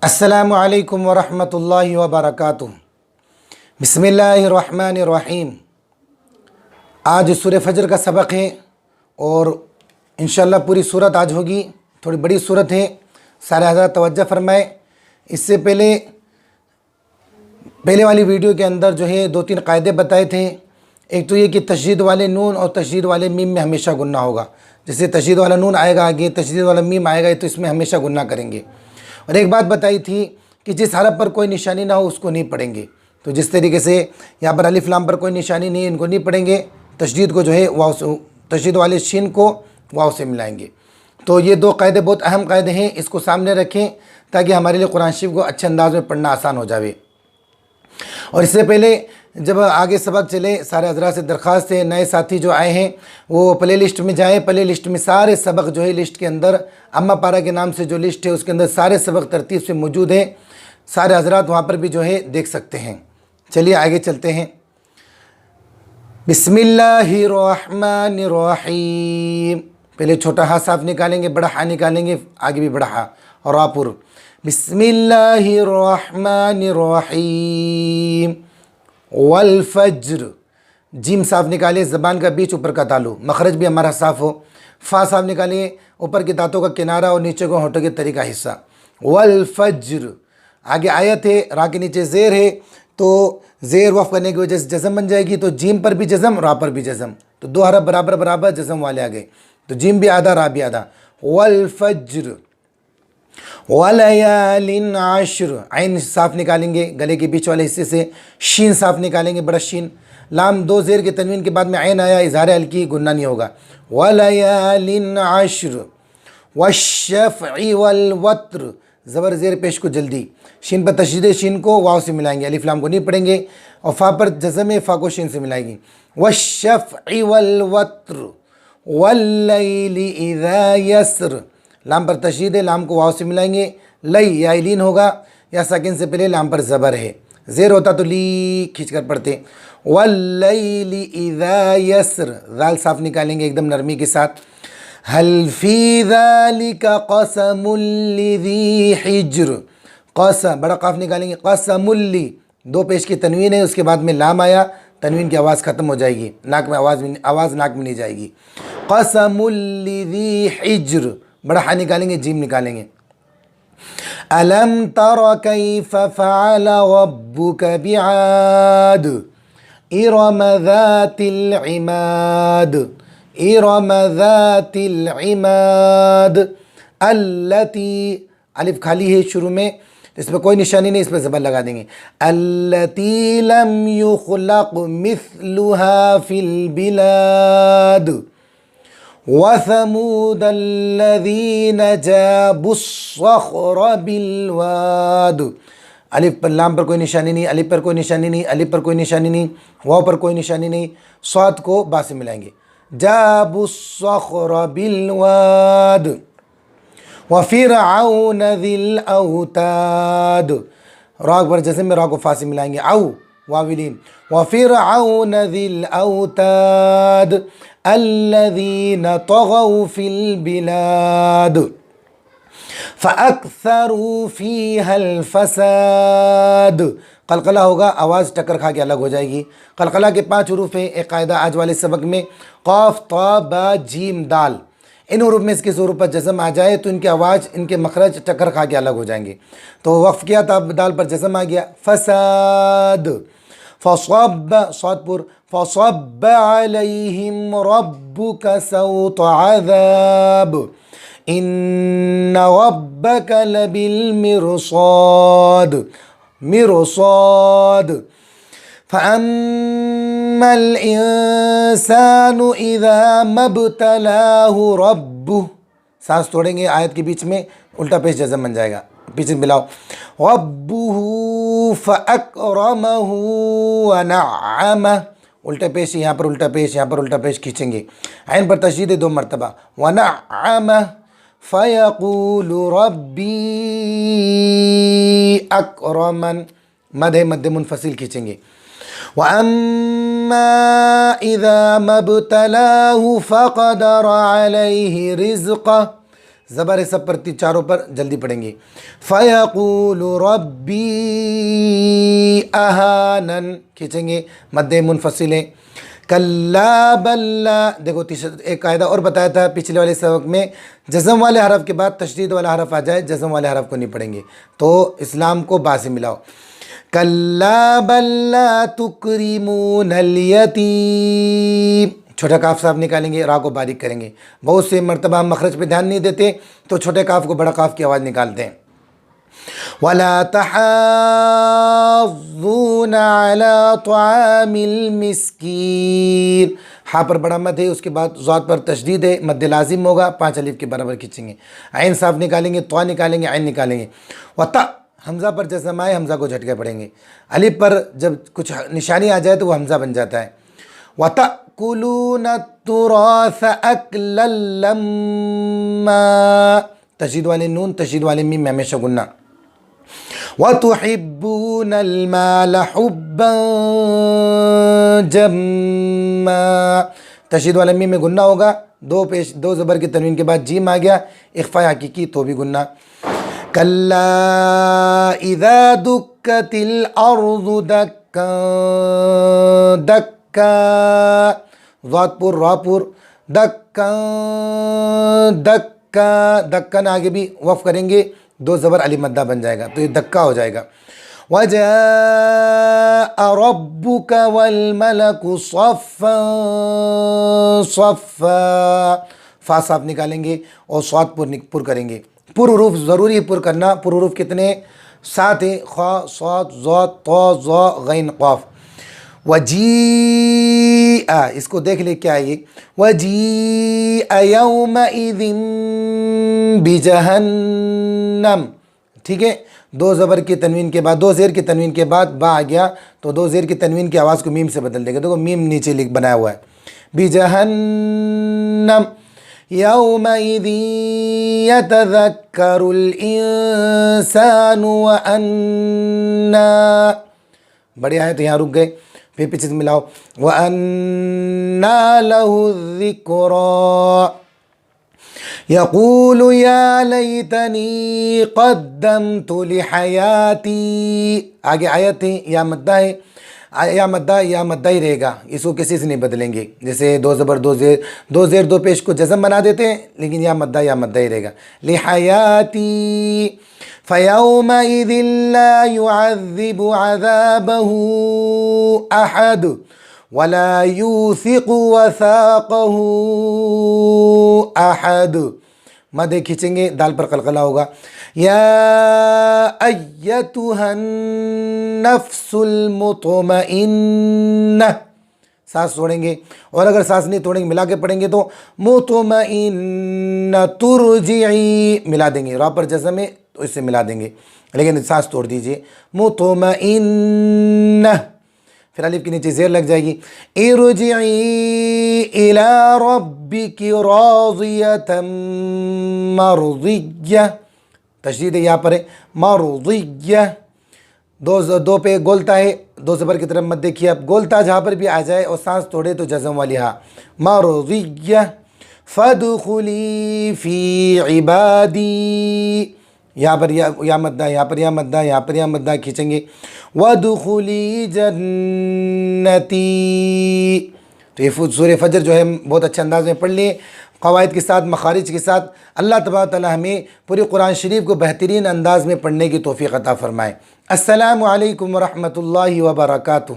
अस्सलामु अलैकुम वरहमतुल्लाहि वबरकातुह। बिस्मिल्लाहिर्रहमानिर्रहीम। आज सूरह फजर का सबक है और इंशाअल्लाह पूरी सूरत आज होगी। थोड़ी बड़ी सूरत है, सारे हज़रात तवज्जो फरमाए। इससे पहले वाली वीडियो के अंदर जो है 2-3 कायदे बताए थे। एक तो ये कि तशदीद वाले नून और तशदीद वाले मीम में हमेशा गुन्ना होगा। जैसे तशदीद वाला नून आएगा आगे, तशदीद वाला मीम आएगा तो इसमें हमेशा गुन्ना करेंगे। और एक बात बताई थी कि जिस हरफ पर कोई निशानी ना हो उसको नहीं पढ़ेंगे। तो जिस तरीके से यहाँ पर अलिफ लाम पर कोई निशानी नहीं है, इनको नहीं पढ़ेंगे। तशदीद को जो है वाव से, तशदीद वाले शीन को वाव से मिलाएंगे। तो ये 2 कायदे बहुत अहम कायदे हैं, इसको सामने रखें ताकि हमारे लिए कुरान शरीफ को अच्छे अंदाज में पढ़ना आसान हो जाए। और इससे पहले जब आगे सबक चले, सारे हज़रात से दरख्वास्त है, नए साथी जो आए हैं वो प्ले लिस्ट में जाएँ। प्ले लिस्ट में सारे सबक जो है लिस्ट के अंदर अम्मा पारा के नाम से जो लिस्ट है उसके अंदर सारे सबक तरतीब से मौजूद है। सारे हज़रात वहाँ पर भी जो है देख सकते हैं। चलिए आगे चलते हैं। बिस्मिल्लाहिर्रहमानिर्रहीम। पहले छोटा हा साफ निकालेंगे, बड़ा हा निकालेंगे, आगे भी बड़ा हा और आपुर। बिस्मिल्लाहिर्रहमानिर्रहीम। वल फज्र। जीम साफ निकालिए, ज़बान का बीच ऊपर का तालु, मखरज भी हमारा साफ़ हो। फ़ा साफ निकालिए, ऊपर के दांतों का किनारा और नीचे को होठों के तरीका हिस्सा। वल फज्र। आगे आयत है, रा के नीचे ज़ेर है तो ज़ेर वफ़ करने की वजह से जज़म बन जाएगी। तो जीम पर भी जज़म, रा पर भी जज़म, तो 2 हरफ बराबर बराबर जज़म वाले आ गए। तो जीम भी आधा, रा भी आधा। वल फज्र वलयालिन आश्र। आइन साफ निकालेंगे गले के बीच वाले हिस्से से। शीन साफ निकालेंगे, बड़ा शीन। लाम 2 ज़ेर के तनवीन के बाद में आइन आया, इज़हार हल्की गुन्ना नहीं होगा। वलयालिन आश्र। वश्शफ़ई वल वत्र। ज़बर ज़ेर पेश को जल्दी। शीन पर तशदीद शीन को वाव से मिलाएंगे, अलिफ लाम को नहीं पढ़ेंगे। और फ़ा पर जज़म फ़ा को शीन से मिलाएंगे। वश्शफ़ई वल वत्र वल्लैलि इज़ा यस्र। लाम पर तशदीद है, लाम को वाव से मिलाएंगे। लई या लीन होगा, या साकिन से पहले लाम पर ज़बर है। ज़ेर होता तो ली खींच कर पढ़ते। वल्लैलि इज़ा यस्र। ज़ाल साफ निकालेंगे एकदम नरमी के साथ। हल फ़ी ज़ालिका क़समुल लिज़ी हिज्र। क़स बड़ा काफ निकालेंगे, क़समुल ली 2 पेश की तनवीन है, उसके बाद में लाम आया, तनवीन की आवाज़ ख़त्म हो जाएगी, नाक में आवाज़ नाक में नहीं जाएगी। क़समुल लिज़ी हिज्र। बड़ा हा निकालेंगे, जीम निकालेंगे। अलम तरा कैफ़ फ़अल रब्बुक बिआद इरम ज़ातिल इमाद। इरम ज़ातिल इमाद अल्लती। अलिफ खाली है शुरू में, इस पर कोई निशानी नहीं, इस पर ज़बर लगा देंगे। अल्लती लम युख़लक़ मिस्लुहा फ़िल बिलाद। वसमूद अल्लज़ीन जाबुस्सख़्र बिलवाद। अलिफ पर लाम पर कोई निशानी नहीं, अलिफ पर कोई निशानी नहीं, अलिफ पर कोई निशानी नहीं, वाव पर कोई निशानी नहीं। स्वाद को बा से मिलाएंगे। जाबुस्सख़्र बिलवाद। वफ़िरऔन ज़िल औताद। रा पर जैसे में रा को फा से मिलाएंगे, आउ वाविलीन। वफ़िरऔन ज़िल औताद अल्लज़ीन तग़ौ फ़िल बिलाद फ़अक्सरू फ़ीहल फ़साद। कलकला होगा, आवाज़ टक्कर खा के अलग हो जाएगी। कलकला के 5 हुरूफ हैं। एक कायदा आज वाले सबक में, क़ाफ़ ता बा जीम दाल, इन हुरूफ में इसके ज़रूर पर जज़म आ जाए तो इनकी आवाज़, इनके मखरज टक्कर खा के अलग हो जाएंगे। तो वक़्फ़ किया था, दाल पर जज़म आ गया। फ़साद। फ़सब्ब सौतपुर। फ़सब्ब अलैहिम रब्बुक सौत अज़ाब इन्न रब्बक लबिल मिरसाद। मिरसाद। फ़अम्मल इंसानु इज़ा मब्तलाहु रब्बुह। सांस तोड़ेंगे आयत के बीच में, उल्टा पेश जज़म बन जाएगा, पीछे मिलाओ। रब्बुहु फ़अकरमहु वनअमह। उल्टा पेश, यहाँ पर उल्टा पेश, यहाँ पर उल्टा पेश खींचेंगे। आइन पर तशदीद 2 मरतबा। वनअमह फ़यक़ूलु रब्बी अकरमन। मद है, मद मुनफसिल खींचेंगे। वअम्मा इज़ा मब्तलाहु फ़क़दर अलैहि रिज़क़ह। زبر ہے سب پر، چاروں پر، جلدی پڑھیں گے. فَيَقُولُ رَبِّي أَهَانَنْ، کھینچیں گے، مد منفصل ہے. کلا بلا، دیکھو ایک قاعدہ اور بتایا تھا پچھلے والے سبق میں، جزم والے حرف کے بعد تشدید والا حرف آ جائے جزم والے حرف کو نہیں پڑھیں گے. تو اسلام کو با سے ملاؤ. کلا بلا تکرمون الیتیم، چھوٹا کاف صاحب نکالیں گے، را کو باریک کریں گے. بہت سے مرتبہ ہم مخرج پہ دھیان نہیں دیتے تو چھوٹے کاف کو بڑا کاف کی آواز نکالتے ہیں. وَلَا تَحَاضُّونَ عَلَىٰ طَعَامِ الْمِسْكِينِ، ہاں پر بڑا مد ہے، اس کے بعد ضاد پر تشدید ہے، مد لازم ہوگا، 5 الف کے برابر کھینچیں گے. عین صاف نکالیں گے، طا نکالیں گے، عین نکالیں گے. وَتَ، حمزہ پر جزم آئے حمزہ کو جھٹکے پڑیں گے. الف پر جب کچھ نشانی آ جائے تو وہ حمزہ بن جاتا ہے. وَتَأْكُلُونَ التُّرَاثَ أَكْلًا لَمًّا، تشدید والے نون، تشدید والے میم میں ہمیشہ گننا. وَتُحِبُّونَ الْمَالَ حُبًّا جَمًّا، تشدید والا میم میں گننا ہوگا، دو زبر کی تنوین کے بعد جیم آ گیا، اخفاء حقیقی تو بھی گننا. کَلَّا اِذَا دُکَّتِ الْأَرْضُ دَکًّا دَکًّا، ضاد پر را پر، دَکًّا دَکًّا، دکن آگے بھی وقف کریں گے، 2 زبر علی مدہ بن جائے گا تو یہ دکا ہو جائے گا. وَجَاءَ رَبُّكَ وَالْمَلَكُ صَفًّا صَفًّا، فا صاف نکالیں گے اور صاد پر کریں گے. پر حروف ضروری ہے پر کرنا. پر حروف کتنے؟ 7 ہیں، خا، صاد، ضاد، طا، ظا، غین، قاف. وَجِیءَ، اس کو دیکھ لے کیا ہے یہ، وَجِیءَ یَوْمَئِذٍ بِجَہَنَّمَ، ٹھیک ہے. 2 زبر کی تنوین کے بعد، 2 زیر کی تنوین کے بعد با آ گیا تو 2 زیر کی تنوین کی آواز کو میم سے بدل دے گا. دیکھو میم نیچے بنایا ہوا ہے، بِجَہَنَّمَ یَوْمَئِذٍ یَتَذَکَّرُ الْإِنسَانُ وَأَنَّا، بڑے آئے تو یہاں رک گئے، پھر پیچھے سے ملاؤ. وَأَنَّا لَهُ الذِّكْرَىٰ یقول یا لیتنی قدمت لحیاتی، آگے آیت ہے، یا مدہ ہے، یا مدہ ہی رہے گا، اس کو کسی سے نہیں بدلیں گے. جیسے 2 زبر 2 زیر 2 پیش کو جزم بنا دیتے ہیں، لیکن یا مدہ ہی رہے گا. لحیاتی فیومئذ لا يعذب عذابه احد ولا یوثق وثاقه احد، مد کھینچیں گے، دال پر قلقلہ ہوگا. یا ایتھا النفس المطمئنہ، سانس توڑیں گے، اور اگر سانس نہیں توڑیں گے ملا کے پڑھیں گے تو مطمئنہ ترجعی، ملا دیں گے، را پر جزم ہے تو اس سے ملا دیں گے، لیکن سانس توڑ دیجئے. مطمئنہ، پھر الف کے نیچے زیر لگ جائے گی. ارجعی الی ربک راضیۃ مرضیہ، تشدید یہاں پر ہے، مرضیہ. 2 پہ گولتا ہے، 2 زبر کی طرف مد دیکھیے. اب گولتا جہاں پر بھی آ جائے اور سانس توڑے تو جزم والی ہاں، مرضیہ. فادخلی فی عبادی، یہاں پر یا مدہ، یہاں پر یا مدہ، یہاں پر یا مدہ کھینچیں گے. وادخلی جنتی، تو یہ سورہ فجر جو ہے بہت اچھے انداز میں پڑھ لیں، قواعد کے ساتھ، مخارج کے ساتھ. اللہ تبارک تعالی ہمیں پوری قرآن شریف کو بہترین انداز میں پڑھنے کی توفیق عطا فرمائے. السلام علیکم ورحمۃ اللہ وبرکاتہ.